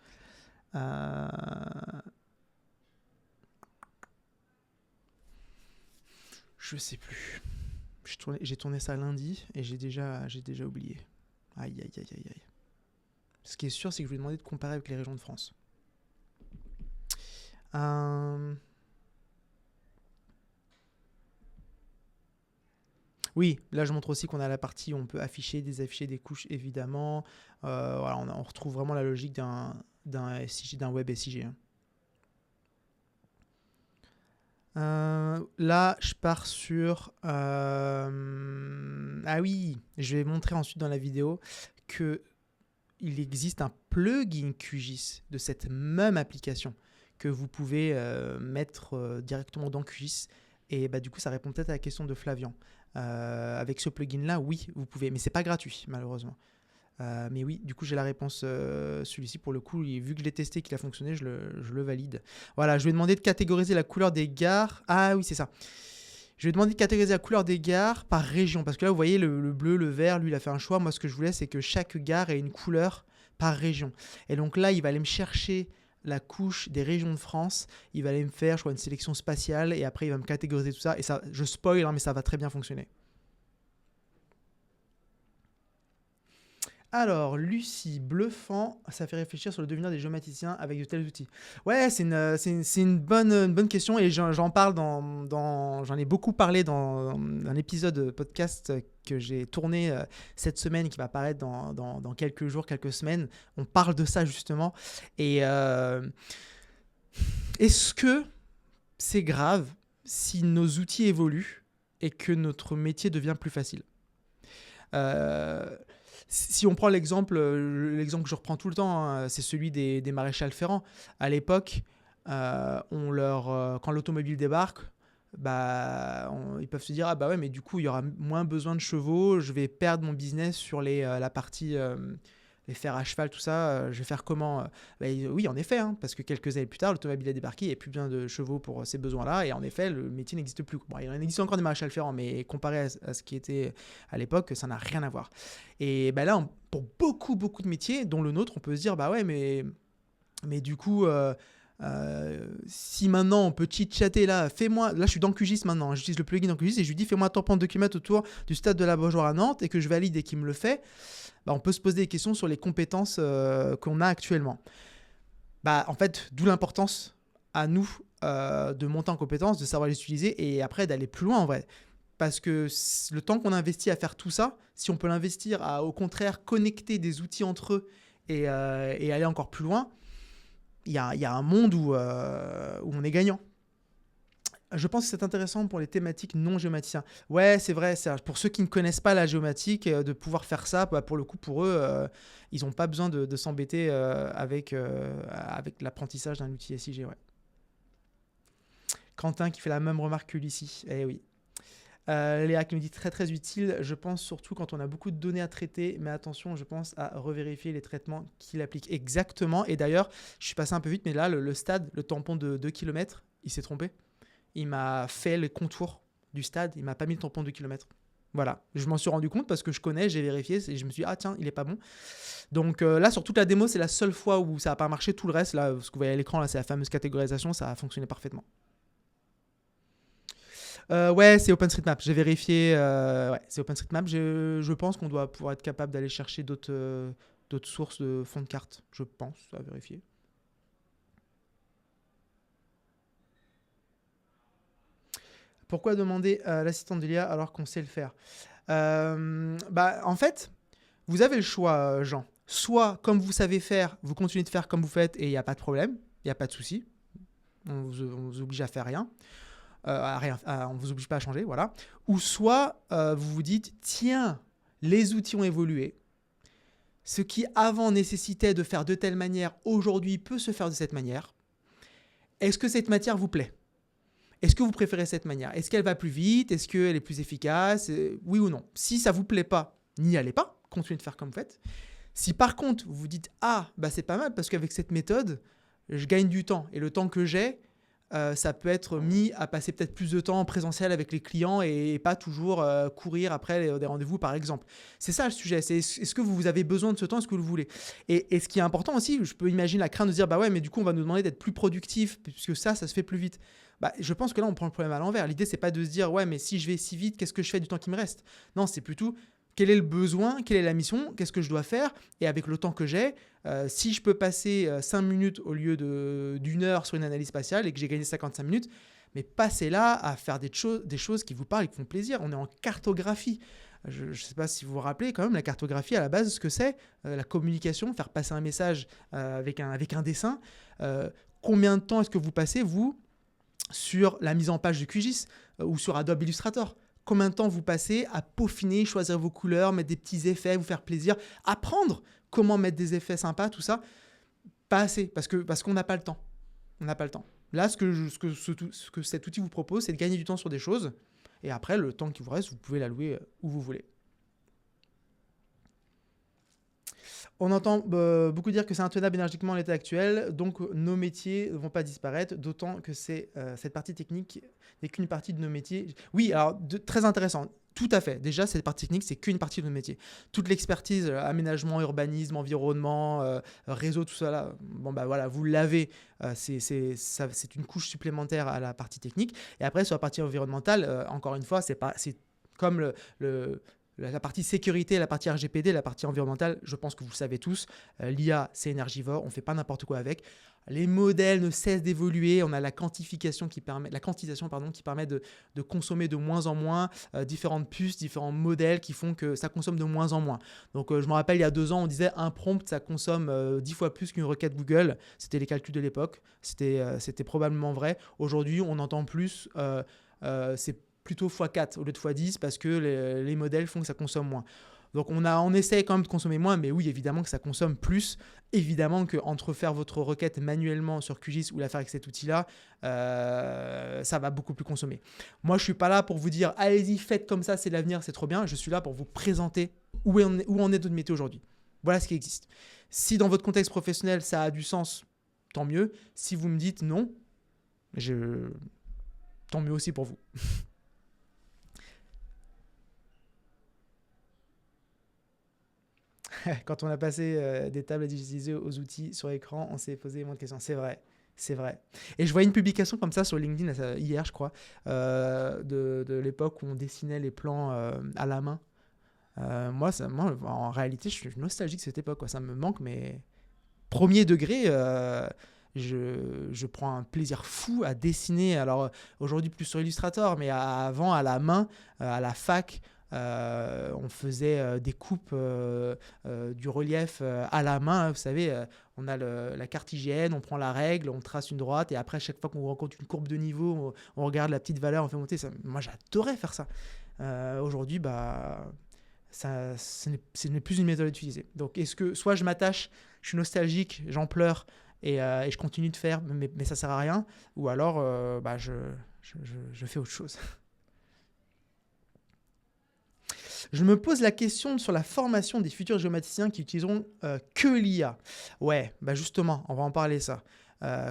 Je sais plus. J'ai tourné ça lundi et j'ai déjà oublié. Aïe. Ce qui est sûr, c'est que je lui ai demandé de comparer avec les régions de France. Oui, là je montre aussi qu'on a la partie où on peut désafficher des couches évidemment. Voilà, on retrouve vraiment la logique d'un web SIG. Hein. Là, je pars sur... Ah oui, je vais montrer ensuite dans la vidéo que il existe un plugin QGIS de cette même application que vous pouvez mettre directement dans QGIS. Et bah, du coup, ça répond peut-être à la question de Flavian. Avec ce plugin-là, oui, vous pouvez. Mais c'est pas gratuit, malheureusement. Mais oui, du coup, j'ai la réponse. Celui-ci, pour le coup, vu que je l'ai testé, qu'il a fonctionné, je le valide. Voilà, je vais demander de catégoriser la couleur des gares. Ah oui, c'est ça. Je vais demander de catégoriser la couleur des gares par région. Parce que là, vous voyez, le bleu, le vert, lui, il a fait un choix. Moi, ce que je voulais, c'est que chaque gare ait une couleur par région. Et donc là, il va aller me chercher la couche des régions de France. Il va aller me faire, je crois, une sélection spatiale. Et après, il va me catégoriser tout ça. Et ça, je spoil, hein, mais ça va très bien fonctionner. Alors, Lucie, bluffant, ça fait réfléchir sur le devenir des géomaticiens avec de tels outils. Ouais, c'est une bonne question et j'en parle j'en ai beaucoup parlé dans un épisode podcast que j'ai tourné cette semaine qui va apparaître dans quelques jours, quelques semaines. On parle de ça justement. Et est-ce que c'est grave si nos outils évoluent et que notre métier devient plus facile? Euh, Si on prend l'exemple que je reprends tout le temps, hein, c'est celui des maréchals ferrants. À l'époque, quand l'automobile débarque, bah, ils peuvent se dire ah bah ouais, mais du coup il y aura moins besoin de chevaux, je vais perdre mon business sur la partie les fers à cheval, tout ça, je vais faire comment? Oui, en effet, hein, parce que quelques années plus tard, l'automobile a débarqué, il n'y a plus besoin de chevaux pour ces besoins-là, et en effet, le métier n'existe plus. Bon, il en existe encore des maréchals ferrants, mais comparé à ce qui était à l'époque, ça n'a rien à voir. Et bah là, pour beaucoup, beaucoup de métiers, dont le nôtre, on peut se dire, bah ouais, mais du coup, si maintenant on peut chit-chatter là, là je suis dans QGIS maintenant, j'utilise le plugin dans QGIS et je lui dis fais-moi un tampon de 2 km autour du stade de la Beaujoire à Nantes et que je valide et qu'il me le fait, bah, on peut se poser des questions sur les compétences qu'on a actuellement. Bah, en fait, d'où l'importance à nous de monter en compétences, de savoir les utiliser et après d'aller plus loin en vrai. Parce que le temps qu'on investit à faire tout ça, si on peut l'investir à au contraire connecter des outils entre eux et aller encore plus loin, il y a un monde où on est gagnant. Je pense que c'est intéressant pour les thématiques non géomaticiens. Ouais, c'est vrai. Pour ceux qui ne connaissent pas la géomatique, de pouvoir faire ça, bah, pour le coup, pour eux, ils n'ont pas besoin de s'embêter avec l'apprentissage d'un outil SIG. Ouais. Quentin qui fait la même remarque que Lucie. Eh oui. Léa qui me dit très très utile, je pense surtout quand on a beaucoup de données à traiter, mais attention, je pense à revérifier les traitements qu'il applique exactement. Et d'ailleurs, je suis passé un peu vite, mais là, le stade, le tampon de 2 km, il s'est trompé. Il m'a fait le contour du stade, il m'a pas mis le tampon de 2 km. Voilà, je m'en suis rendu compte parce que je connais, j'ai vérifié et je me suis dit, ah tiens, il est pas bon. Donc là, sur toute la démo, c'est la seule fois où ça n'a pas marché. Tout le reste, là, ce que vous voyez à l'écran, là, c'est la fameuse catégorisation, ça a fonctionné parfaitement. Ouais, c'est OpenStreetMap. J'ai vérifié. Ouais, c'est OpenStreetMap. Je pense qu'on doit pouvoir être capable d'aller chercher d'autres sources de fonds de cartes. Je pense, à vérifier. Pourquoi demander à l'assistant de l'IA alors qu'on sait le faire? Bah, en fait, vous avez le choix, Jean. Soit, comme vous savez faire, vous continuez de faire comme vous faites et il n'y a pas de problème, il n'y a pas de souci. On vous oblige à faire rien. On ne vous oblige pas à changer, voilà. Ou soit vous vous dites, tiens, les outils ont évolué. Ce qui avant nécessitait de faire de telle manière, aujourd'hui peut se faire de cette manière. Est-ce que cette matière vous plaît? Est-ce que vous préférez cette manière? Est-ce qu'elle va plus vite? Est-ce qu'elle est plus efficace? Oui ou non? Si ça ne vous plaît pas, n'y allez pas. Continuez de faire comme vous faites. Si par contre, vous vous dites, ah, bah c'est pas mal parce qu'avec cette méthode, je gagne du temps. Et le temps que j'ai, ça peut être mis à passer peut-être plus de temps en présentiel avec les clients et pas toujours courir après des rendez-vous, par exemple. C'est ça le sujet. C'est est-ce que vous avez besoin de ce temps? Est-ce que vous le voulez? Et ce qui est important aussi, je peux imaginer la crainte de dire, bah ouais, mais du coup, on va nous demander d'être plus productif puisque ça se fait plus vite. Bah, je pense que là, on prend le problème à l'envers. L'idée, c'est pas de se dire, ouais, mais si je vais si vite, qu'est-ce que je fais du temps qui me reste? Non, c'est plutôt quel est le besoin, quelle est la mission, qu'est-ce que je dois faire, et avec le temps que j'ai, si je peux passer 5 minutes au lieu d'une heure sur une analyse spatiale et que j'ai gagné 55 minutes, mais passez là à faire des choses qui vous parlent et qui font plaisir. On est en cartographie. Je ne sais pas si vous vous rappelez quand même, la cartographie à la base, ce que c'est, la communication, faire passer un message avec un dessin. Combien de temps est-ce que vous passez, vous, sur la mise en page de QGIS ou sur Adobe Illustrator. Combien de temps vous passez à peaufiner, choisir vos couleurs, mettre des petits effets, vous faire plaisir, apprendre comment mettre des effets sympas, tout ça. Pas assez, parce qu'on n'a pas le temps. On n'a pas le temps. Là, ce que cet outil vous propose, c'est de gagner du temps sur des choses. Et après, le temps qui vous reste, vous pouvez l'allouer où vous voulez. On entend beaucoup dire que c'est intenable énergétiquement à l'état actuel, donc nos métiers ne vont pas disparaître, d'autant que cette partie technique n'est qu'une partie de nos métiers. Oui, alors très intéressant, tout à fait. Déjà, cette partie technique, c'est qu'une partie de nos métiers. Toute l'expertise, aménagement, urbanisme, environnement, réseau, tout ça, là, bon, bah, voilà, vous l'avez, c'est une couche supplémentaire à la partie technique. Et après, sur la partie environnementale, encore une fois, c'est comme la partie sécurité, la partie RGPD, la partie environnementale, je pense que vous le savez tous, l'IA, c'est énergivore, on ne fait pas n'importe quoi avec. Les modèles ne cessent d'évoluer, on a la quantification la quantisation qui permet de consommer de moins en moins, différentes puces, différents modèles qui font que ça consomme de moins en moins. Donc je me rappelle, il y a 2 ans, on disait un prompt, ça consomme 10 fois plus qu'une requête Google. C'était les calculs de l'époque, c'était probablement vrai. Aujourd'hui, on entend plus, c'est plutôt x4 au lieu de x10 parce que les modèles font que ça consomme moins. Donc on essaie quand même de consommer moins, mais oui, évidemment que ça consomme plus. Évidemment qu'entre faire votre requête manuellement sur QGIS ou la faire avec cet outil-là, ça va beaucoup plus consommer. Moi, je ne suis pas là pour vous dire « Allez-y, faites comme ça, c'est l'avenir, c'est trop bien ». Je suis là pour vous présenter où on est de notre métier aujourd'hui. Voilà ce qui existe. Si dans votre contexte professionnel, ça a du sens, tant mieux. Si vous me dites non, tant mieux aussi pour vous. Quand on a passé des tables à digitaliser aux outils sur écran, on s'est posé moins de questions. C'est vrai, c'est vrai. Et je voyais une publication comme ça sur LinkedIn hier, je crois, de l'époque où on dessinait les plans à la main. Moi, en réalité, je suis nostalgique de cette époque, quoi. Ça me manque, mais premier degré, je prends un plaisir fou à dessiner. Alors aujourd'hui, plus sur Illustrator, mais avant, à la main, à la fac, on faisait des coupes du relief à la main. Vous savez, on a la carte IGN, on prend la règle, on trace une droite et après, chaque fois qu'on rencontre une courbe de niveau, on regarde la petite valeur, on fait monter. Moi, j'adorais faire ça. Aujourd'hui, ce n'est plus une méthode utilisée. Donc, est-ce que soit je m'attache, je suis nostalgique, j'en pleure et je continue de faire, mais ça ne sert à rien, ou alors je fais autre chose. Je me pose la question sur la formation des futurs géomaticiens qui utiliseront que l'IA. Ouais, justement, on va en parler ça.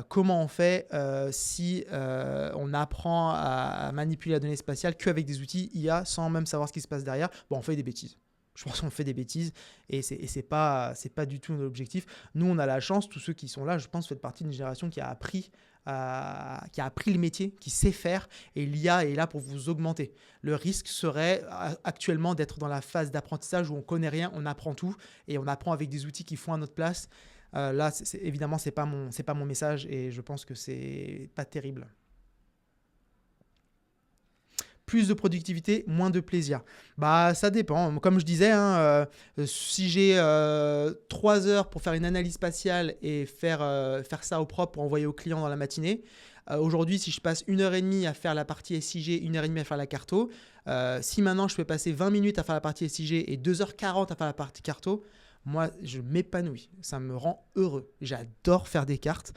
Comment on fait si on apprend à manipuler la donnée spatiale qu'avec des outils IA sans même savoir ce qui se passe derrière? Bon, on fait des bêtises. Je pense qu'on fait des bêtises et c'est pas du tout notre objectif. Nous, on a la chance, tous ceux qui sont là, je pense, faites partie d'une génération qui a appris le métier, qui sait faire, et l'IA est là pour vous augmenter. Le risque serait actuellement d'être dans la phase d'apprentissage où on connaît rien, on apprend tout et on apprend avec des outils qui font à notre place. Là, évidemment, c'est pas mon message et je pense que c'est pas terrible. Plus de productivité, moins de plaisir. Ça dépend. Comme je disais, si j'ai 3 heures pour faire une analyse spatiale et faire ça au propre pour envoyer au client dans la matinée, aujourd'hui, si je passe 1h30 à faire la partie SIG, 1h30 à faire la carto, si maintenant je peux passer 20 minutes à faire la partie SIG et 2h40 à faire la partie carto, moi, je m'épanouis. Ça me rend heureux. J'adore faire des cartes,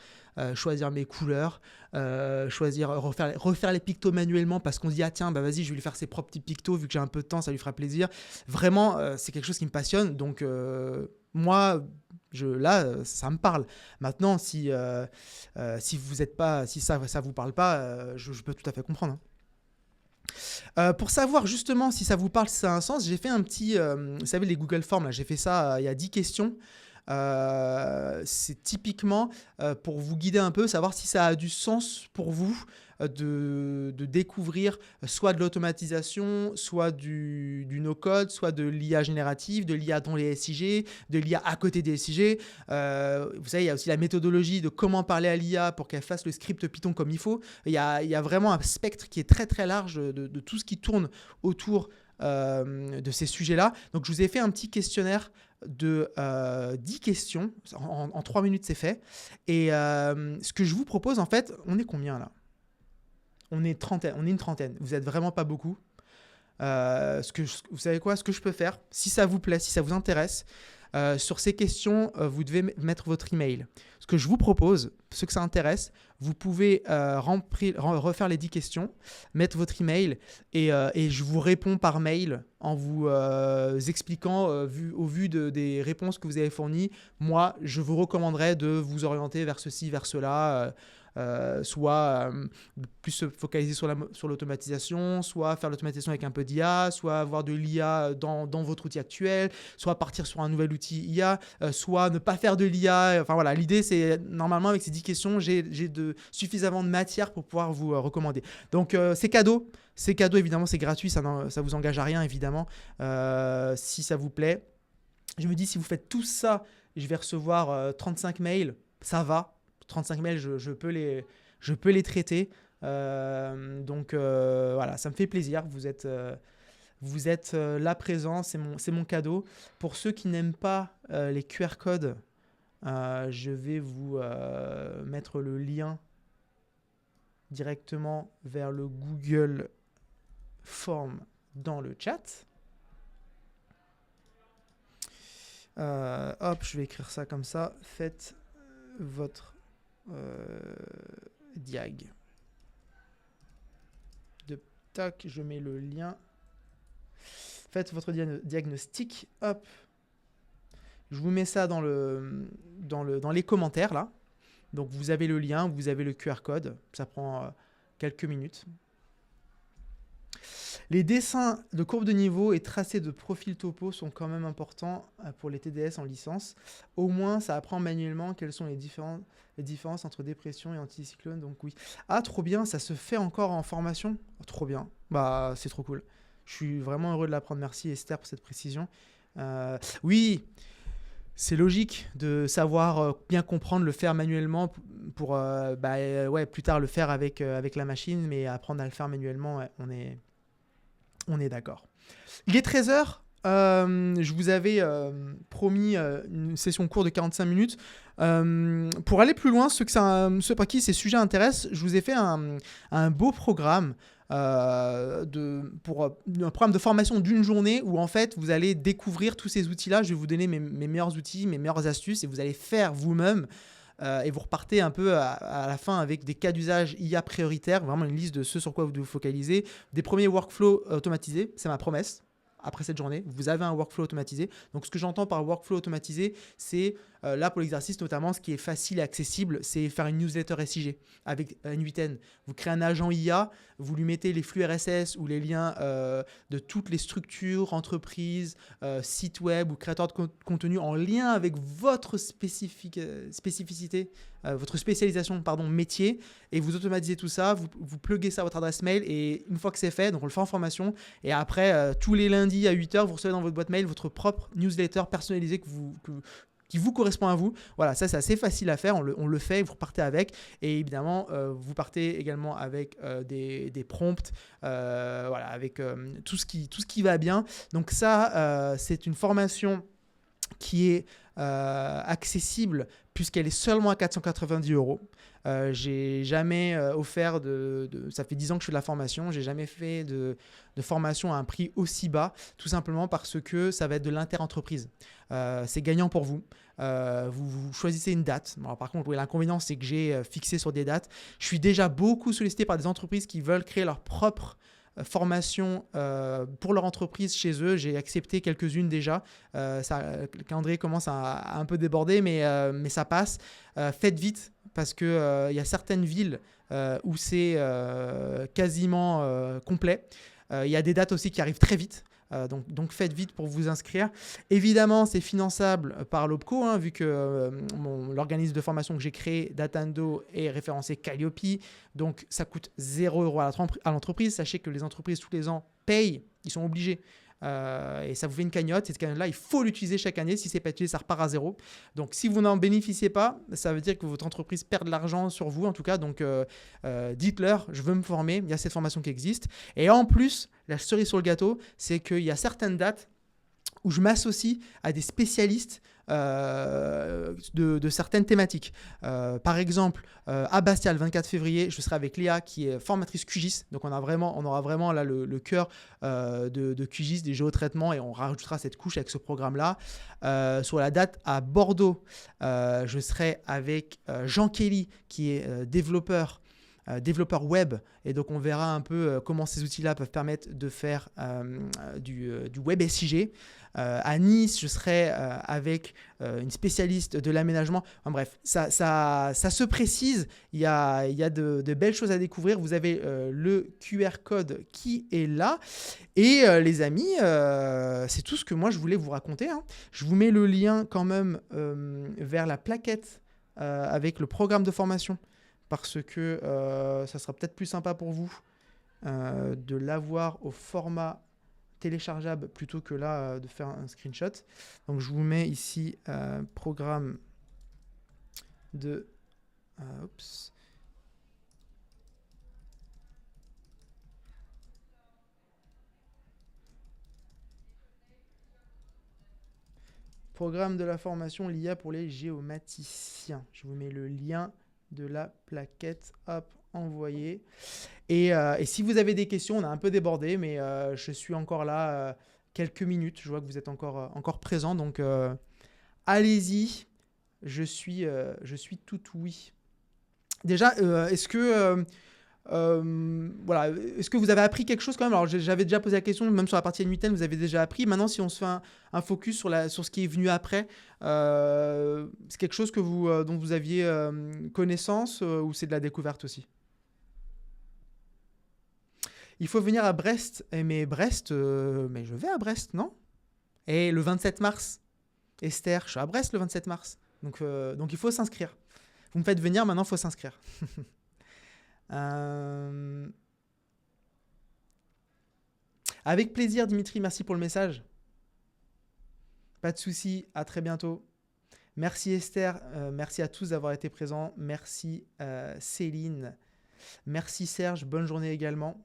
choisir mes couleurs, refaire les pictos manuellement parce qu'on se dit « Ah tiens, vas-y, je vais lui faire ses propres petits pictos vu que j'ai un peu de temps, ça lui fera plaisir. » Vraiment, c'est quelque chose qui me passionne. Donc, moi, ça me parle. Maintenant, si vous êtes pas, si ça vous parle pas, je peux tout à fait comprendre. Pour savoir justement si ça vous parle, si ça a un sens, j'ai fait un petit, vous savez les Google Forms, là, j'ai fait ça, il y a 10 questions. C'est typiquement pour vous guider un peu, savoir si ça a du sens pour vous de découvrir soit de l'automatisation, soit du no-code, soit de l'IA générative, de l'IA dans les SIG, de l'IA à côté des SIG. Vous savez, il y a aussi la méthodologie de comment parler à l'IA pour qu'elle fasse le script Python comme il faut. Il y a vraiment un spectre qui est très très large de tout ce qui tourne autour de ces sujets-là. Donc, je vous ai fait un petit questionnaire de 10 questions. En 3 minutes, c'est fait. Et ce que je vous propose, en fait, on est combien là ? on est une trentaine. Vous n'êtes vraiment pas beaucoup. Vous savez quoi? Ce que je peux faire, si ça vous plaît, si ça vous intéresse, sur ces questions, vous devez mettre votre email. Ce que je vous propose, ceux que ça intéresse, vous pouvez refaire les 10 questions, mettre votre email et je vous réponds par mail en vous expliquant, au vu des réponses que vous avez fournies, moi, je vous recommanderais de vous orienter vers ceci, vers cela. Soit plus se focaliser sur l'automatisation, soit faire l'automatisation avec un peu d'IA, soit avoir de l'IA dans votre outil actuel, soit partir sur un nouvel outil IA, soit ne pas faire de l'IA. Enfin voilà, l'idée c'est normalement avec ces 10 questions, j'ai suffisamment de matière pour pouvoir vous recommander. Donc c'est cadeau. C'est cadeau, évidemment, c'est gratuit, ça vous engage à rien, évidemment. Si ça vous plaît, je me dis, si vous faites tout ça, je vais recevoir 35 mails, ça va. 35 mails, je peux les traiter. Donc voilà, ça me fait plaisir. Vous êtes là présent, c'est mon cadeau. Pour ceux qui n'aiment pas les QR codes, je vais vous mettre le lien directement vers le Google Form dans le chat. Hop, je vais écrire ça comme ça. Faites votre diag. Tac, je mets le lien. Faites votre diagnostic. Hop. Je vous mets ça dans les commentaires là. Donc vous avez le lien, vous avez le QR code. Ça prend quelques minutes. Les dessins de courbe de niveau et tracés de profil topo sont quand même importants pour les TDS en licence. Au moins, ça apprend manuellement quelles sont les différences entre dépression et anticyclone. Donc oui. Ah, trop bien, ça se fait encore en formation. Oh, trop bien. Bah, c'est trop cool. Je suis vraiment heureux de l'apprendre. Merci Esther pour cette précision. Oui, c'est logique de savoir bien comprendre, le faire manuellement pour plus tard le faire avec la machine, mais apprendre à le faire manuellement, ouais, on est d'accord. Il est 13h. Je vous avais promis une session courte de 45 minutes. Pour aller plus loin, ceux par qui ces sujets intéressent, je vous ai fait un beau programme pour un programme de formation d'une journée où en fait vous allez découvrir tous ces outils-là. Je vais vous donner mes meilleurs outils, mes meilleures astuces et vous allez faire vous-même. Et vous repartez un peu à la fin avec des cas d'usage IA prioritaires, vraiment une liste de ce sur quoi vous devez vous focaliser, des premiers workflows automatisés, c'est ma promesse. Après cette journée, vous avez un workflow automatisé. Donc, ce que j'entends par workflow automatisé, c'est là pour l'exercice notamment, ce qui est facile et accessible, c'est faire une newsletter SIG avec N8N. Vous créez un agent IA, vous lui mettez les flux RSS ou les liens de toutes les structures, entreprises, sites web ou créateurs de contenu en lien avec votre spécificité, votre spécialisation, métier, et vous automatisez tout ça, vous pluguez ça à votre adresse mail, et une fois que c'est fait, donc on le fait en formation, et après, tous les lundis à 8h, vous recevez dans votre boîte mail votre propre newsletter personnalisée qui vous correspond à vous. Voilà, ça c'est assez facile à faire, on le fait, vous repartez avec, et évidemment, vous partez également avec des prompts, avec tout ce qui va bien. Donc ça, c'est une formation qui est accessible puisqu'elle est seulement à 490 €. J'ai jamais offert ça fait 10 ans que je fais de la formation, j'ai jamais fait de formation à un prix aussi bas, tout simplement parce que ça va être de l'inter-entreprise. C'est gagnant pour vous. Vous choisissez une date. Alors, par contre, l'inconvénient, c'est que j'ai fixé sur des dates. Je suis déjà beaucoup sollicité par des entreprises qui veulent créer leur propre formation pour leur entreprise chez eux. J'ai accepté quelques-unes déjà. Le calendrier commence à un peu déborder, mais ça passe. Faites vite parce qu'il y a certaines villes où c'est quasiment complet. Il y a des dates aussi qui arrivent très vite. Donc faites vite pour vous inscrire. Évidemment, c'est finançable par l'OPCO, vu que l'organisme de formation que j'ai créé, Datando, est référencé Calliope. Donc ça coûte 0 € à l'entreprise. Sachez que les entreprises, tous les ans, payent. Ils sont obligés. Et ça vous fait une cagnotte. Cette cagnotte-là, il faut l'utiliser chaque année. Si ce n'est pas utilisé, ça repart à 0. Donc, si vous n'en bénéficiez pas, ça veut dire que votre entreprise perd de l'argent sur vous, en tout cas. Donc, dites-leur, je veux me former. Il y a cette formation qui existe. Et en plus, la cerise sur le gâteau, c'est qu'il y a certaines dates où je m'associe à des spécialistes de certaines thématiques. Par exemple, à Bastia, le 24 février, je serai avec Léa, qui est formatrice QGIS. Donc, on aura vraiment là le cœur de QGIS, des géotraitements, et on rajoutera cette couche avec ce programme-là. Sur la date à Bordeaux, je serai avec Jean Kelly, qui est développeur web, et donc on verra un peu comment ces outils-là peuvent permettre de faire du web SIG. À Nice, je serai avec une spécialiste de l'aménagement. Enfin, bref, ça se précise, il y a de belles choses à découvrir. Vous avez le QR code qui est là. Et les amis, c'est tout ce que moi je voulais vous raconter, hein. Je vous mets le lien quand même vers la plaquette avec le programme de formation, parce que ça sera peut-être plus sympa pour vous de l'avoir au format téléchargeable plutôt que là de faire un screenshot. Donc je vous mets ici programme de... Programme de la formation l'IA pour les géomaticiens. Je vous mets le lien de la plaquette, hop, envoyé. Et si vous avez des questions, on a un peu débordé, mais je suis encore là quelques minutes. Je vois que vous êtes encore présent, donc allez-y. Je suis tout oui. Déjà, est-ce que est-ce que vous avez appris quelque chose quand même? Alors j'avais déjà posé la question, même sur la partie N8N, vous avez déjà appris. Maintenant, si on se fait un focus sur ce qui est venu après, c'est quelque chose dont vous aviez connaissance ou c'est de la découverte aussi? Il faut venir à Brest. Mais Brest, mais je vais à Brest, non? Et le 27 mars, Esther, je suis à Brest le 27 mars. Donc il faut s'inscrire. Vous me faites venir, maintenant il faut s'inscrire. Avec plaisir, Dimitri, merci pour le message. Pas de souci, à très bientôt. Merci Esther, merci à tous d'avoir été présents. Merci Céline, merci Serge, bonne journée également.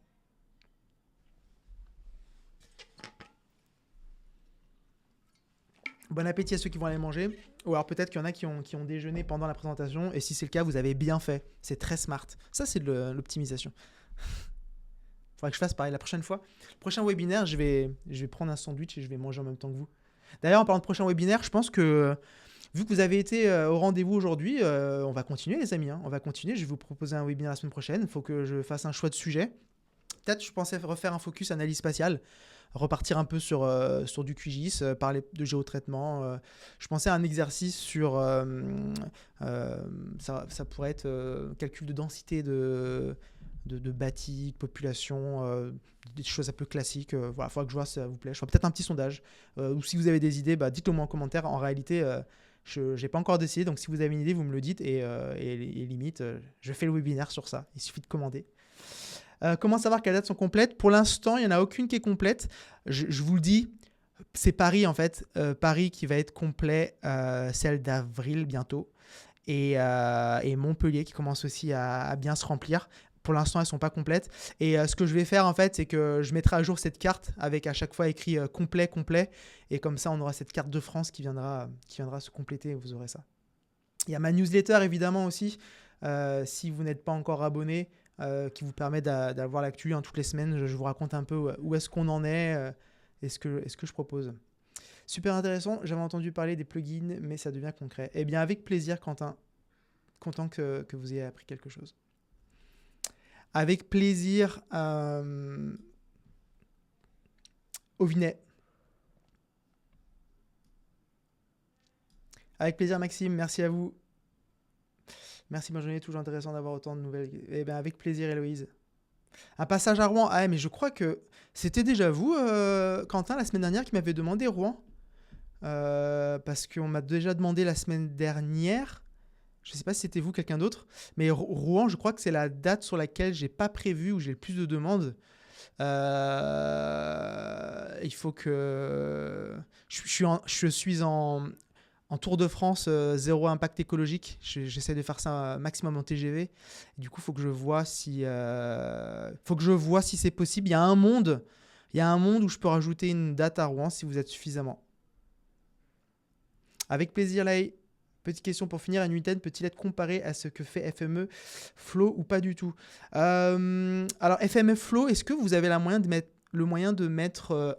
Bon appétit à ceux qui vont aller manger. Ou alors peut-être qu'il y en a qui ont déjeuné pendant la présentation. Et si c'est le cas, vous avez bien fait. C'est très smart. Ça, c'est de l'optimisation. Faudrait que je fasse pareil la prochaine fois. Le prochain webinaire, je vais prendre un sandwich et je vais manger en même temps que vous. D'ailleurs, en parlant de prochain webinaire, je pense que vu que vous avez été au rendez-vous aujourd'hui, on va continuer les amis, hein. On va continuer. Je vais vous proposer un webinaire la semaine prochaine. Il faut que je fasse un choix de sujet. Peut-être je pensais refaire un focus analyse spatiale. Repartir un peu sur du QGIS, parler de géotraitement. Je pensais à un exercice sur... ça pourrait être calcul de densité de bâti, de population, des choses un peu classiques. Voilà, il faudra que je vois si ça vous plaît. Je ferai peut-être un petit sondage. Ou si vous avez des idées, dites-le moi en commentaire. En réalité, je n'ai pas encore décidé. Donc si vous avez une idée, vous me le dites. Et limite, je fais le webinaire sur ça. Il suffit de commander. Comment savoir quelles dates sont complètes? Pour l'instant, il n'y en a aucune qui est complète. Je vous le dis, c'est Paris en fait. Paris qui va être complet, celle d'avril bientôt. Et Montpellier qui commence aussi à bien se remplir. Pour l'instant, elles ne sont pas complètes. Et ce que je vais faire en fait, c'est que je mettrai à jour cette carte avec à chaque fois écrit complet. Et comme ça, on aura cette carte de France qui viendra se compléter et vous aurez ça. Il y a ma newsletter évidemment aussi. Si vous n'êtes pas encore abonné, qui vous permet d'avoir l'actu toutes les semaines. Je vous raconte un peu où est-ce qu'on en est et ce que je propose. Super intéressant. J'avais entendu parler des plugins, mais ça devient concret. Eh bien, avec plaisir, Quentin. Content que vous ayez appris quelque chose. Avec plaisir, Ovinet. Avec plaisir, Maxime. Merci à vous. Merci, bonne journée. Toujours intéressant d'avoir autant de nouvelles. Eh bien, avec plaisir, Héloïse. Un passage à Rouen. Ah, mais je crois que c'était déjà vous, Quentin, la semaine dernière, qui m'avait demandé Rouen. Parce qu'on m'a déjà demandé la semaine dernière. Je ne sais pas si c'était vous, quelqu'un d'autre. Mais Rouen, je crois que c'est la date sur laquelle j'ai pas prévu ou j'ai le plus de demandes. Il faut que... Je suis en Tour de France, zéro impact écologique. J'essaie de faire ça maximum en TGV. Et du coup, il faut que je vois si c'est possible. Il y a un monde où je peux rajouter une date à Rouen si vous êtes suffisamment. Avec plaisir, Lay. Petite question pour finir, N8N peut-il être comparé à ce que fait FME Flow ou pas du tout? Alors, FME Flow, est-ce que vous avez le moyen de mettre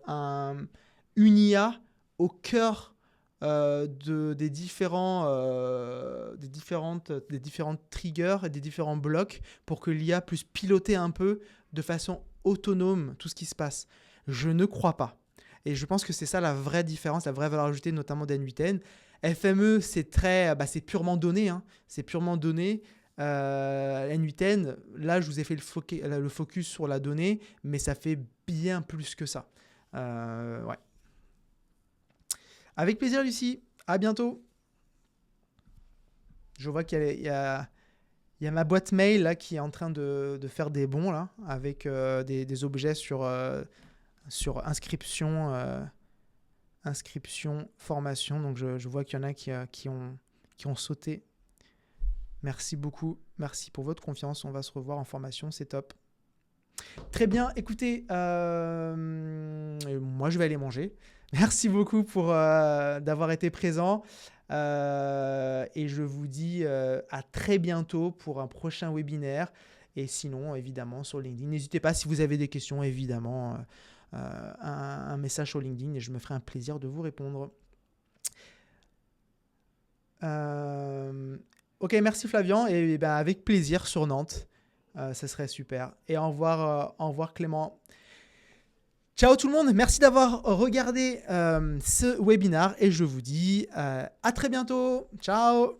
une IA au cœur des différentes triggers et des différents blocs pour que l'IA puisse piloter un peu de façon autonome tout ce qui se passe? Je ne crois pas. Et je pense que c'est ça la vraie différence, la vraie valeur ajoutée, notamment d'N8N. FME, c'est c'est purement donné. Hein. C'est purement donné. N8N, là, je vous ai fait le focus sur la donnée, mais ça fait bien plus que ça. Ouais. Avec plaisir, Lucie. À bientôt. Je vois qu'il y a ma boîte mail là, qui est en train de faire des bons là, avec des objets sur inscription, formation. Donc, je vois qu'il y en a qui ont sauté. Merci beaucoup. Merci pour votre confiance. On va se revoir en formation. C'est top. Très bien. Écoutez, moi, je vais aller manger. Merci beaucoup d'avoir été présent. Et je vous dis à très bientôt pour un prochain webinaire. Et sinon, évidemment, sur LinkedIn. N'hésitez pas si vous avez des questions, évidemment, un message sur LinkedIn et je me ferai un plaisir de vous répondre. Ok, merci Flavian. Et avec plaisir sur Nantes. Ça serait super. Et au revoir Clément. Ciao tout le monde, merci d'avoir regardé ce webinaire et je vous dis à très bientôt. Ciao.